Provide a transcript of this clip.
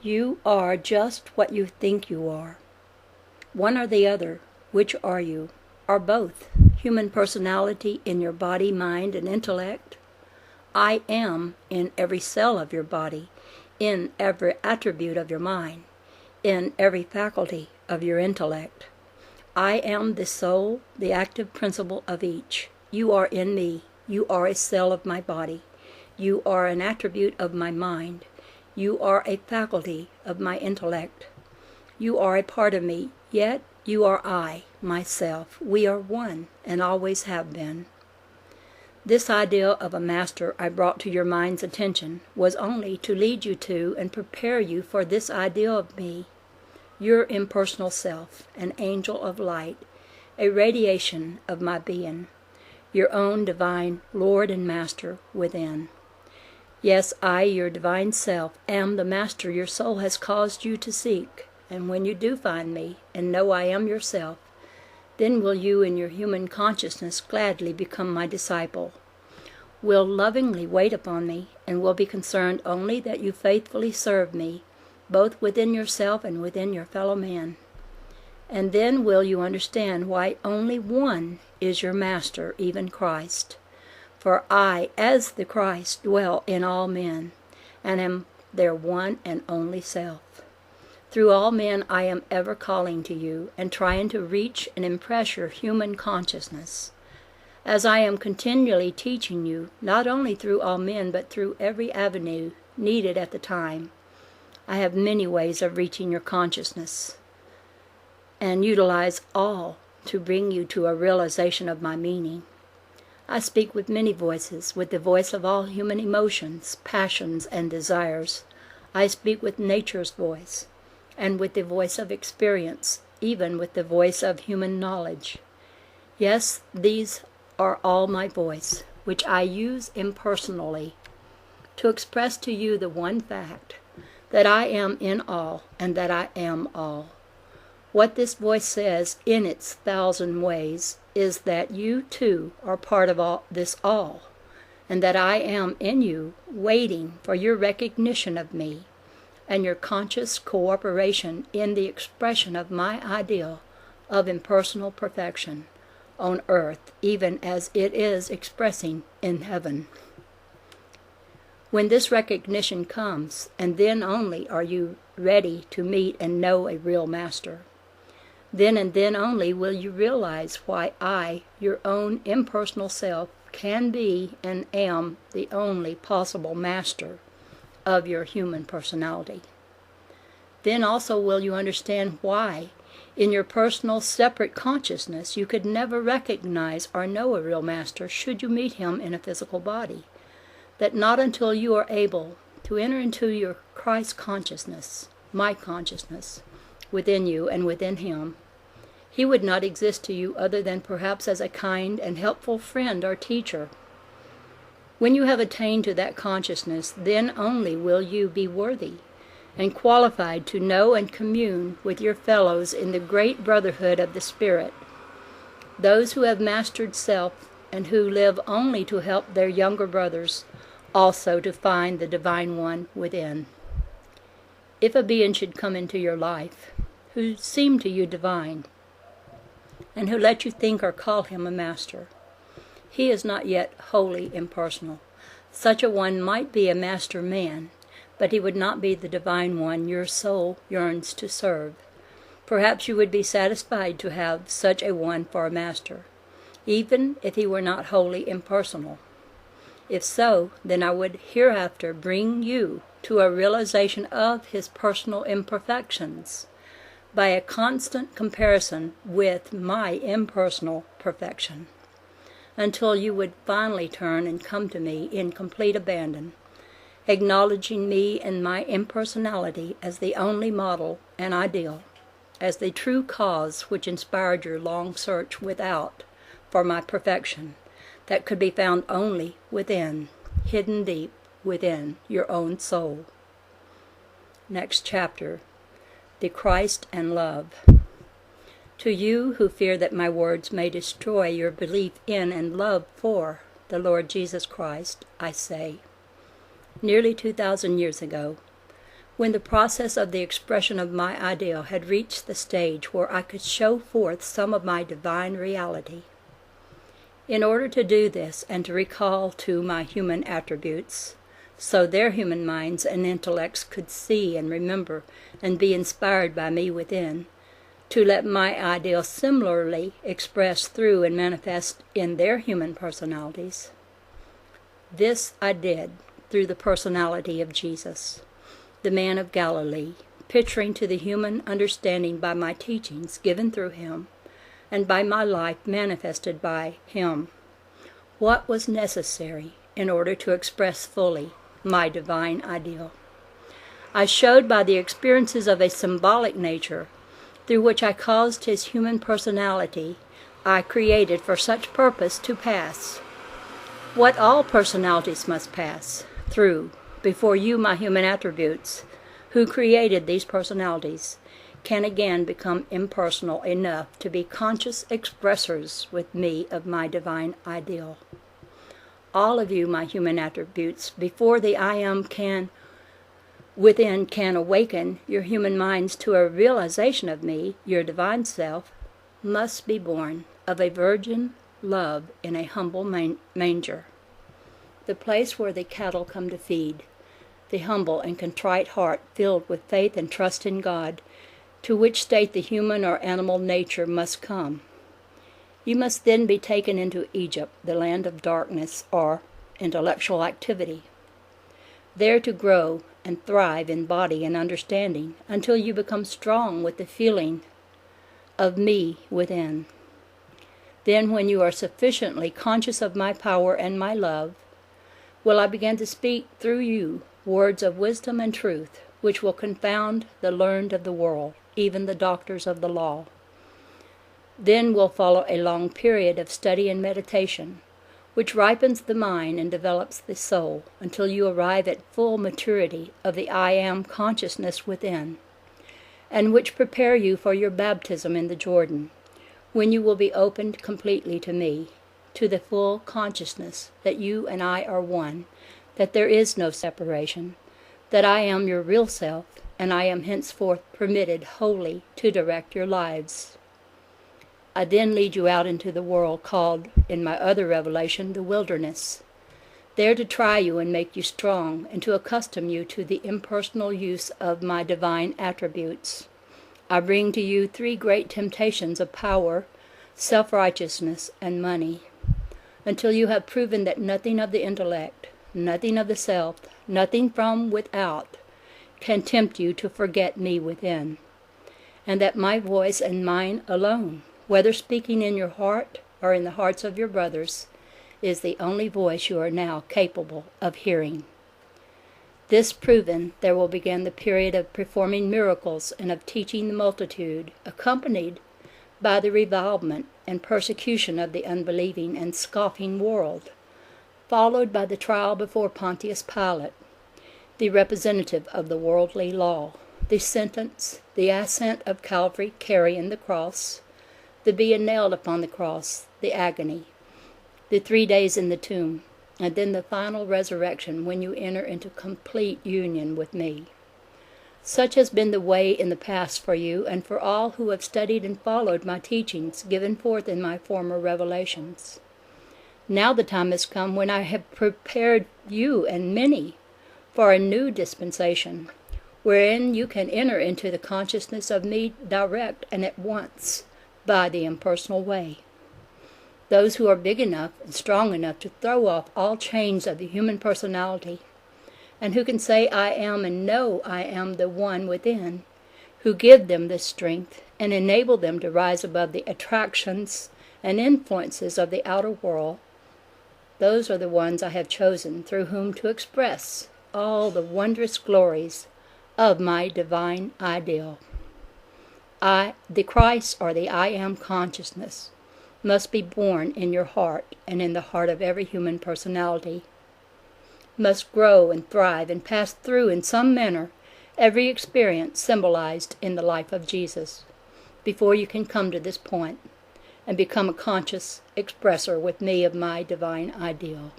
You are just what you think you are. One or the other. Which are you? Or both? Human personality in your body, mind, and intellect? I am in every cell of your body, in every attribute of your mind, in every faculty of your intellect. I am the soul, the active principle of each. You are in me. You are a cell of my body. You are an attribute of my mind. You are a faculty of my intellect. You are a part of me, yet you are I, myself. We are one, and always have been. This idea of a master I brought to your mind's attention was only to lead you to and prepare you for this idea of me, your impersonal self, an angel of light, a radiation of my being, your own divine Lord and Master within. Yes, I, your divine self, am the master your soul has caused you to seek, and when you do find me, and know I am yourself, then will you in your human consciousness gladly become my disciple, will lovingly wait upon me, and will be concerned only that you faithfully serve me, both within yourself and within your fellow man. And then will you understand why only one is your master, even Christ. For I, as the Christ, dwell in all men, and am their one and only self. Through all men I am ever calling to you, and trying to reach and impress your human consciousness. As I am continually teaching you, not only through all men, but through every avenue needed at the time, I have many ways of reaching your consciousness, and utilize all to bring you to a realization of my meaning. I speak with many voices, with the voice of all human emotions, passions, and desires. I speak with nature's voice, and with the voice of experience, even with the voice of human knowledge. Yes, these are all my voice, which I use impersonally, to express to you the one fact, that I am in all, and that I am all. What this voice says in its thousand ways is that you too are part of all this all, and that I am in you, waiting for your recognition of me, and your conscious cooperation in the expression of my ideal of impersonal perfection on earth, even as it is expressing in heaven. When this recognition comes, and then only are you ready to meet and know a real master. Then and then only will you realize why I, your own impersonal self, can be and am the only possible master of your human personality. Then also will you understand why, in your personal separate consciousness, you could never recognize or know a real master should you meet him in a physical body. That not until you are able to enter into your Christ consciousness, my consciousness, within you and within him, he would not exist to you other than perhaps as a kind and helpful friend or teacher. When you have attained to that consciousness, then only will you be worthy and qualified to know and commune with your fellows in the great brotherhood of the Spirit, those who have mastered self and who live only to help their younger brothers also to find the Divine One within. If a being should come into your life, who seemed to you divine, and who let you think or call him a master, he is not yet wholly impersonal. Such a one might be a master man, but he would not be the Divine One your soul yearns to serve. Perhaps you would be satisfied to have such a one for a master, even if he were not wholly impersonal. If so, then I would hereafter bring you to a realization of his personal imperfections by a constant comparison with my impersonal perfection, until you would finally turn and come to me in complete abandon, acknowledging me and my impersonality as the only model and ideal, as the true cause which inspired your long search without for my perfection, that could be found only within, hidden deep within your own soul. Next chapter, the Christ and Love. To you who fear that my words may destroy your belief in and love for the Lord Jesus Christ, I say, nearly 2,000 years ago, when the process of the expression of my ideal had reached the stage where I could show forth some of my divine reality. In order to do this and to recall to my human attributes, so their human minds and intellects could see and remember and be inspired by me within, to let my ideal similarly express through and manifest in their human personalities. This I did through the personality of Jesus, the man of Galilee, picturing to the human understanding by my teachings given through him, and by my life manifested by him, what was necessary in order to express fully my divine ideal. I showed by the experiences of a symbolic nature, through which I caused his human personality I created for such purpose to pass, what all personalities must pass through before you, my human attributes, who created these personalities, can again become impersonal enough to be conscious expressors with me of my divine ideal. All of you, my human attributes, before the I Am can awaken your human minds to a realization of me, your divine self, must be born of a virgin love in a humble manger, the place where the cattle come to feed, the humble and contrite heart filled with faith and trust in God, to which state the human or animal nature must come. You must then be taken into Egypt, the land of darkness or intellectual activity, there to grow and thrive in body and understanding until you become strong with the feeling of me within. Then, when you are sufficiently conscious of my power and my love, will I begin to speak through you words of wisdom and truth, which will confound the learned of the world, even the doctors of the law. Then will follow a long period of study and meditation, which ripens the mind and develops the soul until you arrive at full maturity of the I Am consciousness within, and which prepare you for your baptism in the Jordan, when you will be opened completely to me, to the full consciousness that you and I are one, that there is no separation, that I am your real self, and I am henceforth permitted wholly to direct your lives. I then lead you out into the world called, in my other revelation, the wilderness, there to try you and make you strong, and to accustom you to the impersonal use of my divine attributes. I bring to you 3 great temptations of power, self-righteousness, and money, until you have proven that nothing of the intellect, nothing of the self, nothing from without, can tempt you to forget me within, and that my voice and mine alone, whether speaking in your heart or in the hearts of your brothers, is the only voice you are now capable of hearing. This proven, there will begin the period of performing miracles and of teaching the multitude, accompanied by the revilement and persecution of the unbelieving and scoffing world, followed by the trial before Pontius Pilate, the representative of the worldly law, the sentence, the ascent of Calvary carrying the cross, the being nailed upon the cross, the agony, the 3 days in the tomb, and then the final resurrection when you enter into complete union with me. Such has been the way in the past for you and for all who have studied and followed my teachings given forth in my former revelations. Now the time has come when I have prepared you and many for a new dispensation, wherein you can enter into the consciousness of me direct and at once by the impersonal way. Those who are big enough and strong enough to throw off all chains of the human personality, and who can say I am and know I am the one within, who give them this strength and enable them to rise above the attractions and influences of the outer world, those are the ones I have chosen through whom to express all the wondrous glories of my divine ideal. The Christ, or the I Am consciousness, must be born in your heart and in the heart of every human personality, must grow and thrive and pass through in some manner every experience symbolized in the life of Jesus, before you can come to this point and become a conscious expresser with me of my divine ideal.